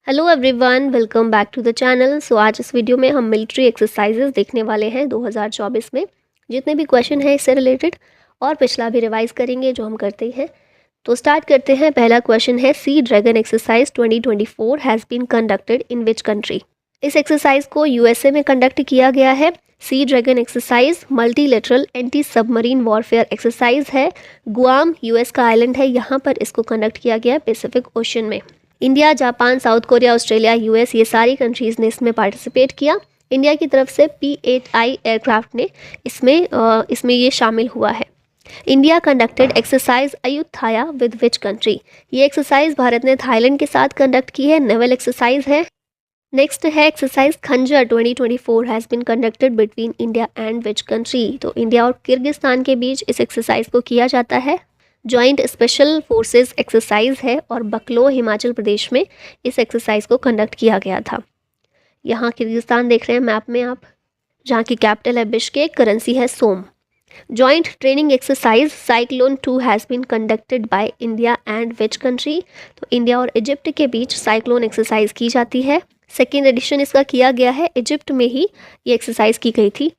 Hello everyone, welcome back to the channel. So आज इस video में हम मिलिट्री एक्सरसाइजेज देखने वाले हैं 2024 में। जितने भी क्वेश्चन हैं इससे रिलेटेड और पिछला भी रिवाइज करेंगे जो हम करते ही हैं। तो स्टार्ट करते हैं। पहला क्वेश्चन है, sea dragon exercise 2024 has been conducted in which country. इस एक्सरसाइज को यूएसए में कंडक्ट किया गया है। Sea dragon exercise multilateral anti submarine warfare exercise है। गुआम यूएस का आइलैंड है, यहाँ पर इसको कंडक्ट किया गया है पैसिफिक ओशन में। India, Japan, South Korea, Australia, US, ये सारी कंट्रीज़ ने इसमें पार्टिसिपेट किया। इंडिया की तरफ से P-8I एयरक्राफ्ट ने इसमें ये शामिल हुआ है। India conducted exercise Ayutthaya with which country. ये एक्सरसाइज भारत ने थाईलैंड के साथ कंडक्ट की है, नेवल एक्सरसाइज है। नेक्स्ट है exercise Khanjar 2024 has been conducted between India and which country. तो इंडिया और किर्गिस्तान के बीच इस एक्सरसाइज को किया जाता है। जॉइंट स्पेशल फोर्सेस एक्सरसाइज है और बकलो, हिमाचल प्रदेश में इस एक्सरसाइज को कंडक्ट किया गया था। यहाँ किर्गिस्तान देख रहे हैं मैप में आप, जहाँ की कैपिटल है बिश्केक, करेंसी है som. Joint training exercise cyclone 2 has been conducted by India and which country. तो इंडिया और इजिप्ट के बीच साइक्लोन एक्सरसाइज की जाती है। सेकेंड एडिशन इसका किया गया है, इजिप्ट में ही ये एक्सरसाइज की गई थी।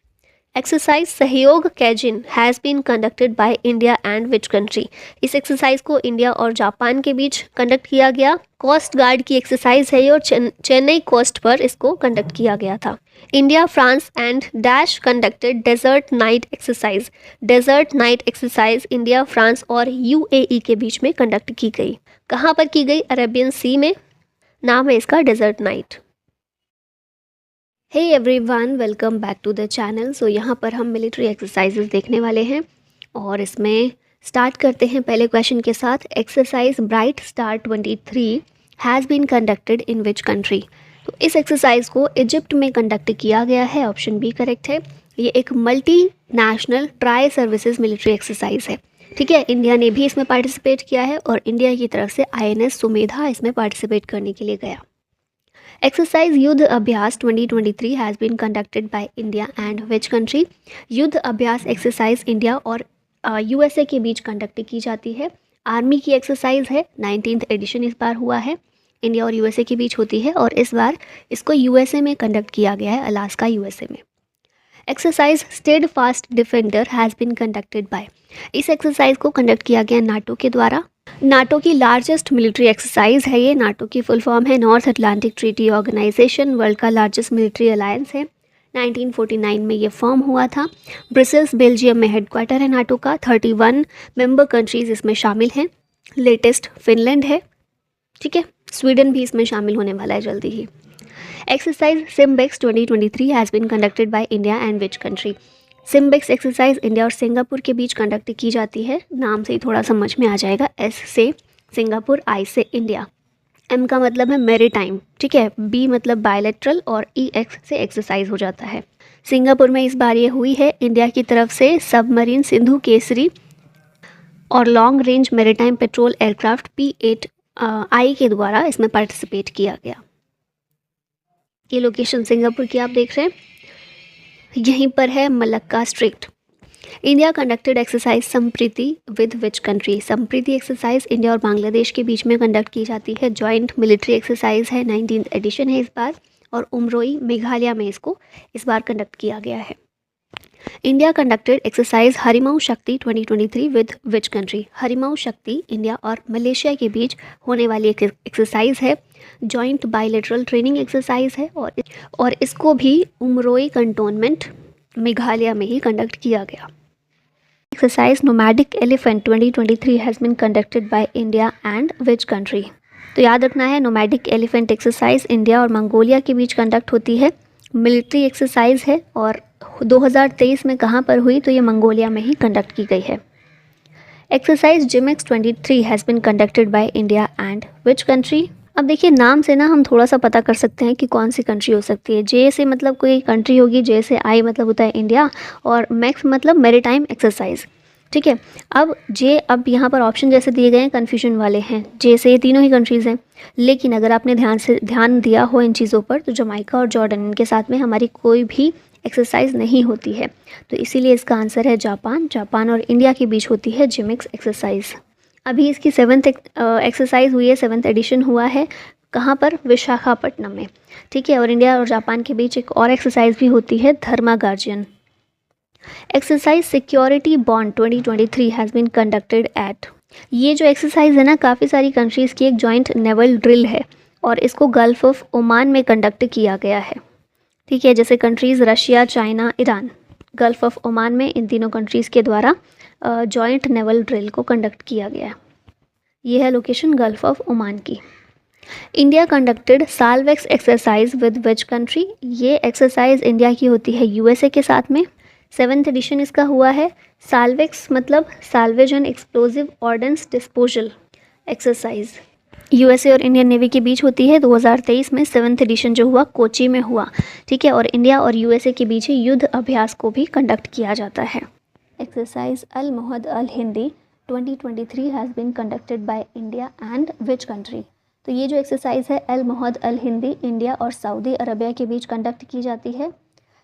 Exercise Sahyog Kaijin has been conducted by India and which country. इस एक्सरसाइज को इंडिया और जापान के बीच कंडक्ट किया गया। कोस्ट गार्ड की एक्सरसाइज है और चेन्नई कोस्ट पर इसको कंडक्ट किया गया था। India, France and dash conducted desert night exercise. Desert night exercise India, France और यूएई के बीच में कंडक्ट की गई। कहाँ पर की गई? अरेबियन सी में। नाम है इसका desert knight. Hey everyone, welcome back to the channel. So यहाँ पर हम मिलिट्री एक्सरसाइजेज देखने वाले हैं और इसमें स्टार्ट करते हैं पहले क्वेश्चन के साथ। Exercise bright star 23 has been conducted in which country. तो इस एक्सरसाइज को इजिप्ट में कंडक्ट किया गया है, ऑप्शन बी करेक्ट है। ये एक multi national tri services military exercise है, ठीक है। इंडिया ने भी इसमें पार्टिसिपेट किया है और इंडिया की तरफ से INS सुमेधा इसमें पार्टिसिपेट करने के लिए गया। Exercise Yudh Abhyas 2023 has been conducted by India and which country. Yudh Abhyas exercise India और यूएसए के बीच कंडक्ट की जाती है। आर्मी की एक्सरसाइज है, 19th एडिशन इस बार हुआ है। इंडिया और यूएसए के बीच होती है और इस बार इसको यूएसए में कंडक्ट किया गया है, अलास्का यूएसए में। Exercise steadfast defender has been conducted by. इस एक्सरसाइज को कंडक्ट किया गया नाटो के द्वारा। नाटो की लार्जेस्ट मिलिट्री एक्सरसाइज है ये। नाटो की फुल फॉर्म है North Atlantic Treaty Organization. World का लार्जेस्ट मिलिट्री अलायंस है। 1949 में ये फॉर्म हुआ था। ब्रसेल्स, बेल्जियम में हेडक्वार्टर है नाटो का। 31 मेंबर कंट्रीज इसमें शामिल हैं। लेटेस्ट फिनलैंड है, ठीक है। स्वीडन भी इसमें शामिल होने वाला है जल्दी ही। Exercise SIMBEX 2023 has been conducted by India and which country. SIMBEX exercise India और सिंगापुर के बीच कंडक्ट की जाती है। नाम से ही थोड़ा समझ में आ जाएगा। S से सिंगापुर, I से इंडिया, M का मतलब है मैरीटाइम, ठीक है। B मतलब बायलैटरल और EX से एक्सरसाइज हो जाता है। सिंगापुर में इस बार ये हुई है। इंडिया की तरफ से सबमरीन सिंधु केसरी और long range maritime petrol aircraft P-8I के द्वारा इसमें पार्टिसिपेट किया गया। ये लोकेशन सिंगापुर की आप देख रहे हैं, यहीं पर है Malacca strait. India conducted exercise Sampriti with which country. Sampriti exercise India और बांग्लादेश के बीच में कंडक्ट की जाती है। जॉइंट मिलिट्री एक्सरसाइज है, 19th एडिशन है इस बार और उमरोई, मेघालय में इसको इस बार कंडक्ट किया गया है। इंडिया कंडक्टेड एक्सरसाइज हरिमाऊ शक्ति 2023 विद विच कंट्री। हरिमाऊ शक्ति इंडिया और मलेशिया के बीच होने वाली एक एक्सरसाइज है। जॉइंट बायलैटरल ट्रेनिंग एक्सरसाइज है और इसको भी उमरोई कंटोनमेंट, मेघालय में ही कंडक्ट किया गया। Exercise nomadic elephant 2023 has been conducted by India and which country. तो याद रखना है, नोमैडिक एलिफेंट एक्सरसाइज इंडिया और मंगोलिया के बीच कंडक्ट होती है। मिलिट्री एक्सरसाइज है और 2023 में कहाँ पर हुई? तो ये मंगोलिया में ही कंडक्ट की गई है। Exercise JIMEX 23 has been conducted by India and which country. अब देखिए, नाम से ना हम थोड़ा सा पता कर सकते हैं कि कौन सी कंट्री हो सकती है। जे से मतलब कोई कंट्री होगी, जे से I मतलब होता है इंडिया और मैक्स मतलब मैरीटाइम एक्सरसाइज, ठीक है। अब यहाँ पर ऑप्शन जैसे दिए गए हैं कन्फ्यूजन वाले हैं। जे से ये तीनों ही कंट्रीज़ हैं, लेकिन अगर आपने ध्यान दिया हो इन चीज़ों पर तो जमाइका और जॉर्डन, इनके साथ में हमारी कोई भी एक्सरसाइज नहीं होती है। तो इसीलिए इसका आंसर है जापान। जापान और इंडिया के बीच होती है जिमिक्स एक्सरसाइज। अभी इसकी 7th एक्सरसाइज हुई है, 7th एडिशन हुआ है। कहाँ पर? विशाखापट्टनम में। ठीक है, और इंडिया और जापान के बीच एक और एक्सरसाइज भी होती है, Dharma guardian. Exercise security bond 2023 has been conducted at. ये जो एक्सरसाइज है ना, काफ़ी सारी कंट्रीज़ की एक जॉइंट नेवल ड्रिल है और इसको गल्फ ऑफ ओमान में कंडक्ट किया गया है। ठीक है, जैसे countries Russia, China, Iran, Gulf of Oman में इन तीनों कंट्रीज़ के द्वारा जॉइंट नेवल ड्रिल को कंडक्ट किया गया है। ये है लोकेशन गल्फ ऑफ ओमान की। India conducted SALVEX exercise with which country? ये एक्सरसाइज इंडिया की होती है यूएसए के साथ में। 7th एडिशन इसका हुआ है। साल्वेक्स मतलब salvage and explosive ordnance disposal exercise USA और इंडियन नेवी के बीच होती है। 2023 में 7th एडिशन जो हुआ कोची में हुआ। ठीक है, और इंडिया और यूएसए के बीच युद्ध अभ्यास को भी कंडक्ट किया जाता है। Exercise Al Mohed Al Hindi 2023 has been conducted by India and which country? तो ये जो एक्सरसाइज है Al Mohed Al Hindi India और सऊदी अरबिया के बीच कंडक्ट की जाती है।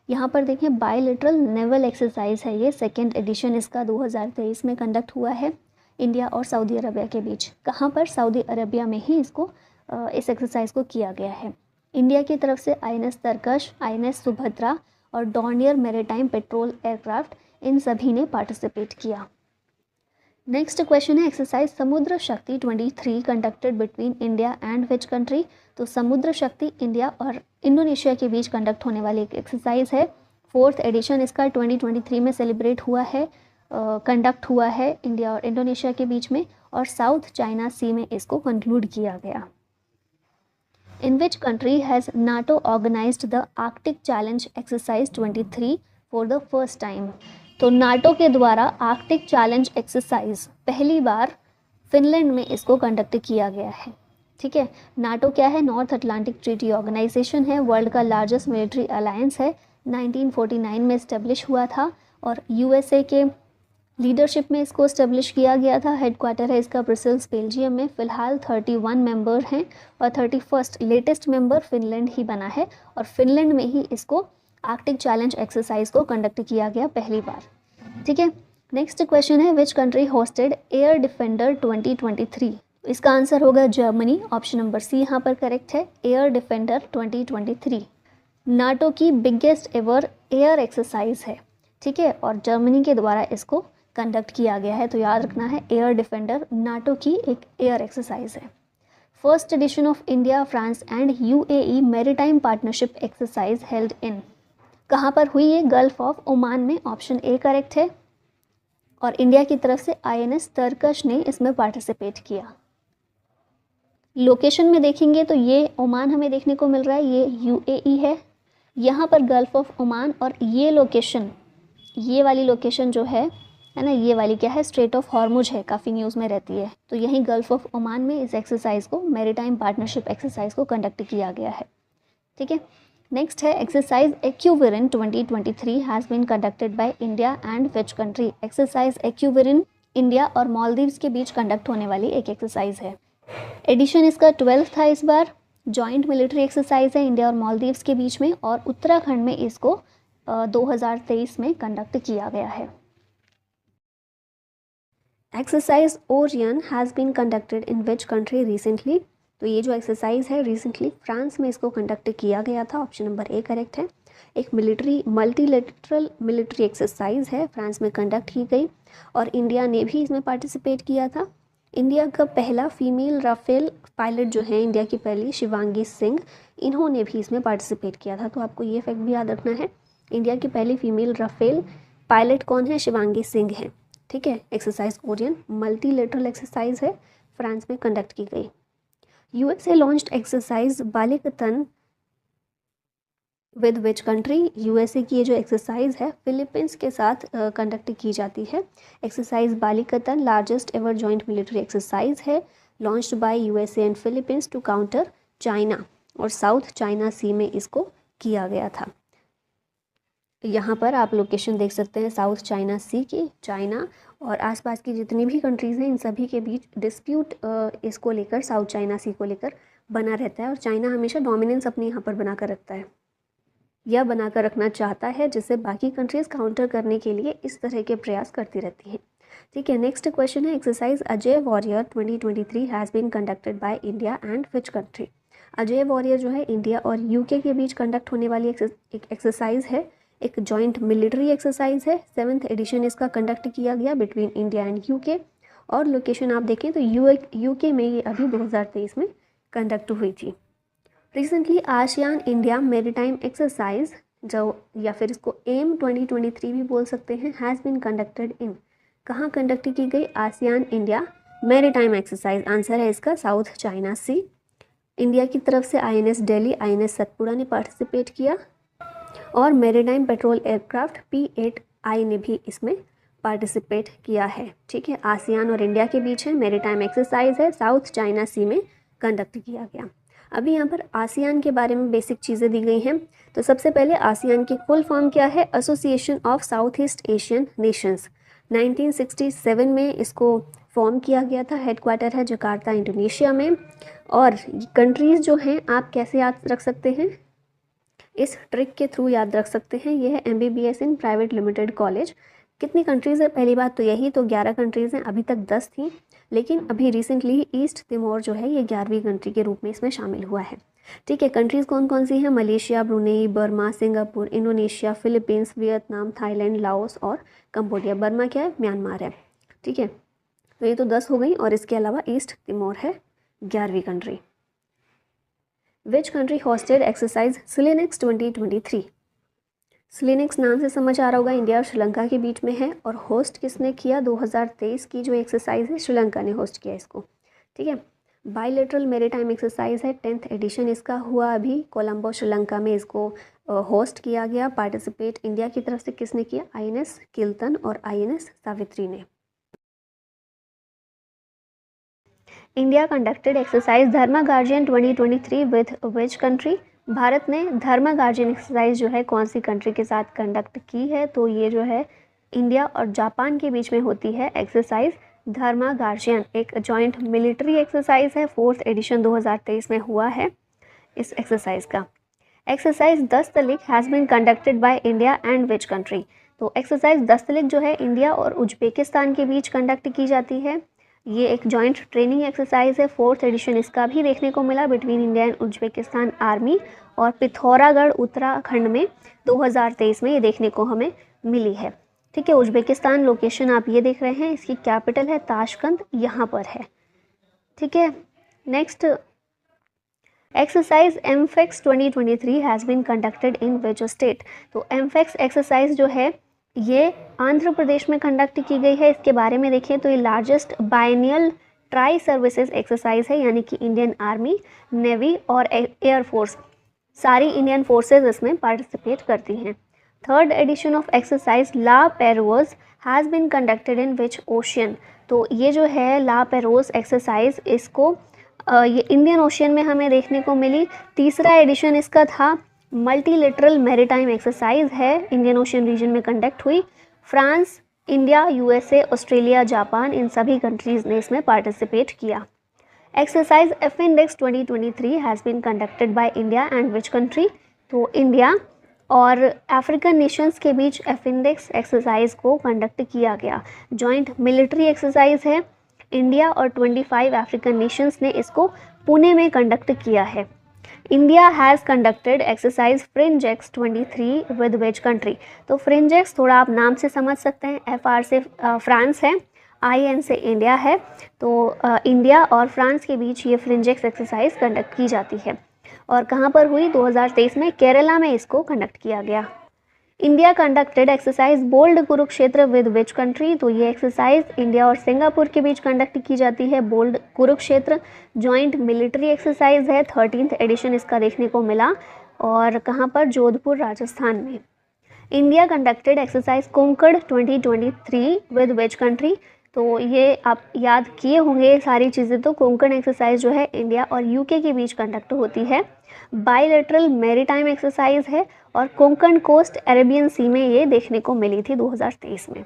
यहाँ पर देखें बायलैटरल नेवल एक्सरसाइज है, ये 2nd एडिशन इसका 2023 में कंडक्ट हुआ है इंडिया और सऊदी अरबिया के बीच। कहाँ पर? सऊदी अरबिया में ही इसको इस एक्सरसाइज को किया गया है। इंडिया की तरफ से INS तरकश, INS सुभद्रा और डॉर्नियर मैरीटाइम पेट्रोल एयरक्राफ्ट, इन सभी ने पार्टिसिपेट किया। नेक्स्ट क्वेश्चन है एक्सरसाइज समुद्र शक्ति 23 conducted between India and which country? तो समुद्र शक्ति इंडिया और इंडोनेशिया के बीच कंडक्ट होने वाली एक एक्सरसाइज है। 4th एडिशन इसका 2023 में सेलिब्रेट हुआ है, कंडक्ट हुआ है इंडिया और इंडोनेशिया के बीच में, और साउथ चाइना सी में इसको कंक्लूड किया गया। In which country has NATO organized the Arctic challenge exercise 23 for the first time? तो नाटो के द्वारा आर्कटिक चैलेंज एक्सरसाइज पहली बार फिनलैंड में इसको कंडक्ट किया गया है। ठीक है, नाटो क्या है? नॉर्थ अटलांटिक ट्रीटी ऑर्गेनाइजेशन है, वर्ल्ड का लार्जेस्ट मिलिट्री अलायंस है, 1949 में इस्टेब्लिश हुआ था और यूएसए के लीडरशिप में इसको इस्टेब्लिश किया गया था। हेडक्वार्टर है इसका ब्रसेल्स बेल्जियम में। फ़िलहाल 31 मेंबर हैं और 31st लेटेस्ट मेंबर फिनलैंड ही बना है और फिनलैंड में ही इसको आर्कटिक चैलेंज एक्सरसाइज को कंडक्ट किया गया पहली बार। ठीक है, नेक्स्ट क्वेश्चन है which country hosted air defender 2023? इसका आंसर होगा जर्मनी, ऑप्शन नंबर सी यहाँ पर करेक्ट है, एयर डिफेंडर 2023 नाटो की बिगेस्ट एवर एयर एक्सरसाइज है। ठीक है, और जर्मनी के द्वारा इसको कंडक्ट किया गया है, तो याद रखना है एयर डिफेंडर नाटो की एक एयर एक्सरसाइज है। 1st edition of India, France and UAE maritime partnership exercise held in? कहाँ पर हुई ये? गल्फ ऑफ ओमान में, ऑप्शन ए करेक्ट है, और इंडिया की तरफ से INS तरकश ने इसमें पार्टिसिपेट किया। लोकेशन में देखेंगे तो ये ओमान हमें देखने को मिल रहा है, ये UAE है, यहाँ पर गल्फ ऑफ ओमान, और ये लोकेशन, ये वाली लोकेशन जो है ना, ये वाली क्या है? स्ट्रेट ऑफ हॉर्मुज है, काफ़ी न्यूज़ में रहती है। तो यहीं गल्फ ऑफ ओमान में इस एक्सरसाइज को, मैरीटाइम पार्टनरशिप एक्सरसाइज को कंडक्ट किया गया है। ठीक है, नेक्स्ट है exercise Ekuverin 2023 has been conducted by India and which country? Exercise Ekuverin India और मालदीव्स के बीच कंडक्ट होने वाली एक एक्सरसाइज है। एडिशन इसका 12th था इस बार। जॉइंट मिलिट्री एक्सरसाइज है इंडिया और मालदीव्स के बीच में, और उत्तराखंड में इसको 2023 में कंडक्ट किया गया है। Exercise Orion has been conducted in which country recently? तो ये जो एक्सरसाइज है रिसेंटली फ्रांस में इसको कंडक्ट किया गया था, ऑप्शन नंबर ए करेक्ट है। एक मिलिट्री मल्टीलेटरल मिलिट्री एक्सरसाइज है, फ्रांस में कंडक्ट की गई और इंडिया ने भी इसमें पार्टिसिपेट किया था। इंडिया का पहला फीमेल राफेल पायलट जो है इंडिया की पहली, शिवांगी सिंह, इन्होंने भी इसमें पार्टिसिपेट किया था। तो आपको ये फैक्ट भी याद रखना है, इंडिया की पहली फीमेल राफेल पायलट कौन है? शिवांगी सिंह है। ठीक है, एक्सरसाइज ओरियन मल्टीलेटरल एक्सरसाइज है, फ्रांस में कंडक्ट की गई। USA launched exercise Balikatan with which country? USA की ये जो एक्सरसाइज है फिलीपींस के साथ कंडक्ट की जाती है। Exercise Balikatan largest ever joint military exercise है, launched by USA and Philippines to counter China, और साउथ चाइना सी में इसको किया गया था। यहाँ पर आप लोकेशन देख सकते हैं साउथ चाइना सी की, चाइना और आसपास की जितनी भी कंट्रीज़ हैं इन सभी के बीच डिस्प्यूट इसको लेकर, साउथ चाइना सी को लेकर बना रहता है, और चाइना हमेशा डोमिनेंस अपने यहाँ पर बनाकर रखता है या बनाकर रखना चाहता है, जिससे बाकी कंट्रीज़ काउंटर करने के लिए इस तरह के प्रयास करती रहती हैं। ठीक है, नेक्स्ट क्वेश्चन है exercise Ajay warrior 2023 has been conducted by India and which country? Ajay warrior जो है इंडिया और यूके के बीच कंडक्ट होने वाली एक एक्सरसाइज है, एक जॉइंट मिलिट्री एक्सरसाइज है। 7th एडिशन इसका कंडक्ट किया गया बिटवीन इंडिया एंड यूके, और लोकेशन आप देखें तो यूके में ये अभी 2023 में कंडक्ट हुई थी। Recently ASEAN India maritime exercise, जो या फिर इसको एम 2023 भी बोल सकते हैं, हैज़ बीन कंडक्टेड इन, कहाँ कंडक्ट की गई? ASEAN India maritime exercise. Answer है इसका साउथ चाइना सी। इंडिया की तरफ से INS दिल्ली, INS सतपुड़ा ने पार्टिसिपेट किया, और मेरीटाइम पेट्रोल एयरक्राफ्ट P-8I ने भी इसमें पार्टिसिपेट किया है। ठीक है, आसियान और इंडिया के बीच है, मेरीटाइम एक्सरसाइज है, साउथ चाइना सी में कंडक्ट किया गया। अभी यहाँ पर आसियान के बारे में बेसिक चीज़ें दी गई हैं। तो सबसे पहले आसियान की फुल फॉर्म क्या है? Association of south east Asian Nations. 1967 में इसको फॉर्म किया गया था। हेडक्वार्टर है जकार्ता, इंडोनेशिया में। और कंट्रीज़ जो हैं आप कैसे याद रख सकते हैं? इस ट्रिक के थ्रू याद रख सकते हैं। ये है MBBS in private limited college. कितनी कंट्रीज़ है? पहली बात तो यही, तो 11 कंट्रीज़ हैं। अभी तक 10 थी, लेकिन अभी रिसेंटली ईस्ट तिमोर जो है ये 11वीं कंट्री के रूप में इसमें शामिल हुआ है। ठीक है, कंट्रीज़ कौन कौन सी हैं? Malaysia, Brunei, Burma, Singapore, Indonesia, Philippines, Vietnam, Thailand, Laos और कंबोडिया। बर्मा क्या है? म्यांमार है। ठीक है, तो ये तो 10 हो गई, और इसके अलावा ईस्ट तिमोर है 11वीं country. Which country hosted exercise SLINEX 2023? SLINEX नाम से समझ आ रहा होगा, इंडिया और श्रीलंका के बीच में है। और होस्ट किसने किया? 2023 की जो एक्सरसाइज है श्रीलंका ने होस्ट किया इसको। ठीक है, बायलैटरल मेरीटाइम एक्सरसाइज है, 10th एडिशन इसका हुआ अभी कोलंबो श्रीलंका में, इसको होस्ट किया गया। पार्टिसिपेट इंडिया की तरफ से किसने किया? INS किल्तन और INS सावित्री ने। India conducted exercise Dharma guardian 2023 with which country? Bharat ने धर्मा गार्जियन एक्सरसाइज जो है कौन सी कंट्री के साथ कंडक्ट की है? तो ये जो है इंडिया और जापान के बीच में होती है एक्सरसाइज धर्मा गार्जियन। एक जॉइंट मिलिट्री एक्सरसाइज है, 4th एडिशन 2023 में हुआ है इस एक्सरसाइज का। Exercise Dustlik has been conducted by India and which country? तो एक्सरसाइज दस्तलिक जो है इंडिया और उज्बेकिस्तान के बीच कंडक्ट की जाती है। ये एक जॉइंट ट्रेनिंग एक्सरसाइज है, 4th एडिशन इसका भी देखने को मिला between India and Uzbekistan army, और पिथौरागढ़ उत्तराखंड में 2023 में ये देखने को हमें मिली है। ठीक है, उज्बेकिस्तान लोकेशन आप ये देख रहे हैं, इसकी कैपिटल है ताशकंद, यहाँ पर है। ठीक है, next exercise AMPHEX 2023 has been conducted in which state? तो एमफेक्स एक्सरसाइज जो है ये आंध्र प्रदेश में कंडक्ट की गई है। इसके बारे में देखें तो ये largest biennial tri services exercise है, यानी कि इंडियन आर्मी, नेवी और एयरफोर्स, सारी इंडियन फोर्सेज इसमें पार्टिसिपेट करती हैं। 3rd edition of exercise La Perouse has been conducted in which ocean? तो ये जो है ला पेरोज एक्सरसाइज, इसको ये इंडियन ओशियन में हमें देखने को मिली। 3रा एडिशन इसका था। मल्टीलेटरल मैरीटाइम एक्सरसाइज है, इंडियन ओशियन रीजन में कंडक्ट हुई। France, India, USA, Australia, Japan, इन सभी कंट्रीज़ ने इसमें पार्टिसिपेट किया। Exercise AFINDEX 2023 has been conducted by India and which country? तो इंडिया और अफ्रीकन नेशंस के बीच एफिंडेक्स एक्सरसाइज को कंडक्ट किया गया। जॉइंट मिलिट्री एक्सरसाइज है, इंडिया और 25 अफ्रीकन नेशंस ने इसको पुणे में कंडक्ट किया है। India has conducted exercise फ्रिंजेक्स 23 with which country? तो फ्रिंजेक्स थोड़ा आप नाम से समझ सकते हैं, FR से फ्रांस है, IN से इंडिया है। तो इंडिया और फ्रांस के बीच ये फ्रिंजेक्स एक्सरसाइज कंडक्ट की जाती है। और कहाँ पर हुई? 2023 में केरला में इसको कंडक्ट किया गया। India conducted exercise bold Kurukshetra with which country? तो ये एक्सरसाइज इंडिया और सिंगापुर के बीच कंडक्ट की जाती है। Bold Kurukshetra joint military exercise है, 13th एडिशन इसका देखने को मिला, और कहाँ पर? जोधपुर, राजस्थान में। India conducted exercise Konkan 2023 with which country? तो ये आप याद किए होंगे सारी चीज़ें। तो कोंकण एक्सरसाइज जो है इंडिया और UK के बीच कंडक्ट होती है। बायलैटरल मैरीटाइम एक्सरसाइज है, और कोंकण कोस्ट अरेबियन सी में ये देखने को मिली थी 2023 में।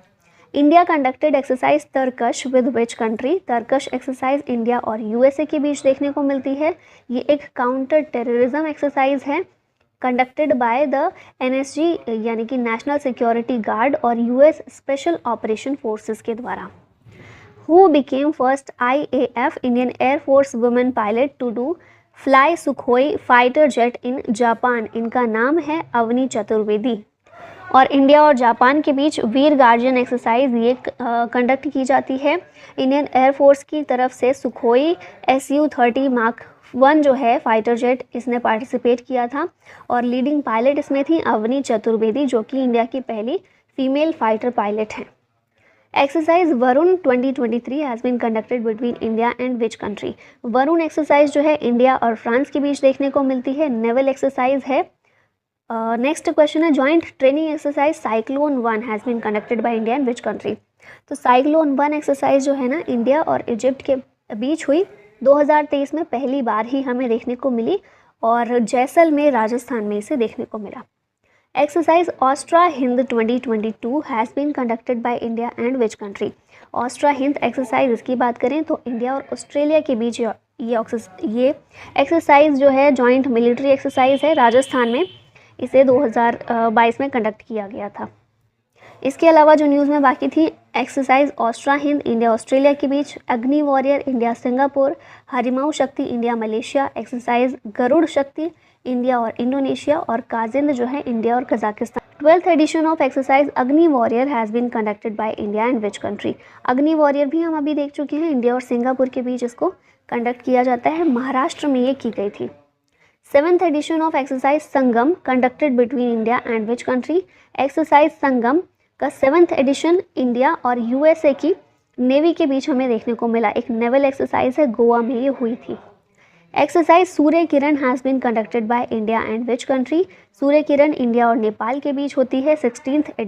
India conducted exercise Tarkash with which country? Tarkash exercise India और USA के बीच देखने को मिलती है। ये एक काउंटर टेररिज्म एक्सरसाइज है, कंडक्टेड बाय द NSG यानी कि नेशनल सिक्योरिटी गार्ड और US स्पेशल ऑपरेशन फोर्सेस के द्वारा। Who became first IAF Indian Air Force women pilot to do fly Sukhoi fighter jet in Japan, इनका नाम है अवनी चतुर्वेदी। और इंडिया और जापान के बीच वीर गार्जियन एक्सरसाइज ये कंडक्ट की जाती है। इंडियन एयरफोर्स की तरफ से सुखोई Su-30 मार्क 1 जो है फाइटर जेट, इसने पार्टिसिपेट किया था और लीडिंग पायलट इसमें थी अवनी चतुर्वेदी, जो कि इंडिया की पहली फीमेल फाइटर पायलट हैं। Exercise Varun 2023 has been conducted between India and which country. Varun exercise जो है इंडिया और फ्रांस के बीच देखने को मिलती है, नेवल एक्सरसाइज है। नेक्स्ट क्वेश्चन है joint training exercise cyclone 1 has been conducted by India and which country. तो साइक्लोन 1 एक्सरसाइज जो है ना, इंडिया और इजिप्ट के बीच हुई 2023 में, पहली बार ही हमें देखने को मिली और जैसलमेर राजस्थान में इसे देखने को मिला। Exercise Austra Hind 2022 has been conducted by India and which country. Austra Hind exercise इसकी बात करें तो इंडिया और ऑस्ट्रेलिया के बीच ये एक्सरसाइज जो है जॉइंट मिलिट्री एक्सरसाइज है, राजस्थान में इसे 2022 में कंडक्ट किया गया था। इसके अलावा जो न्यूज़ में बाकी थी, exercise Austra Hind India Australia के बीच, अग्नि वॉरियर इंडिया सिंगापुर, हरिमाऊ शक्ति इंडिया मलेशिया, एक्सरसाइज गरुड़ शक्ति इंडिया और इंडोनेशिया, और काजिंद जो है इंडिया और Kazakhstan. 12th edition of exercise Agni warrior has been conducted by India and which country. Agni warrior भी हम अभी देख चुके हैं, इंडिया और सिंगापुर के बीच इसको कंडक्ट किया जाता है, महाराष्ट्र में ये की गई थी। 7th edition of exercise Sangam conducted between India and which country. Exercise Sangam का 7th एडिशन इंडिया और USA की नेवी के बीच हमें देखने को मिला, एक नेवल एक्सरसाइज है, गोवा में ये हुई थी। Exercise Surya Kiran has been conducted by India and which country. Surya Kiran India और नेपाल के बीच होती है, 16th एडिशन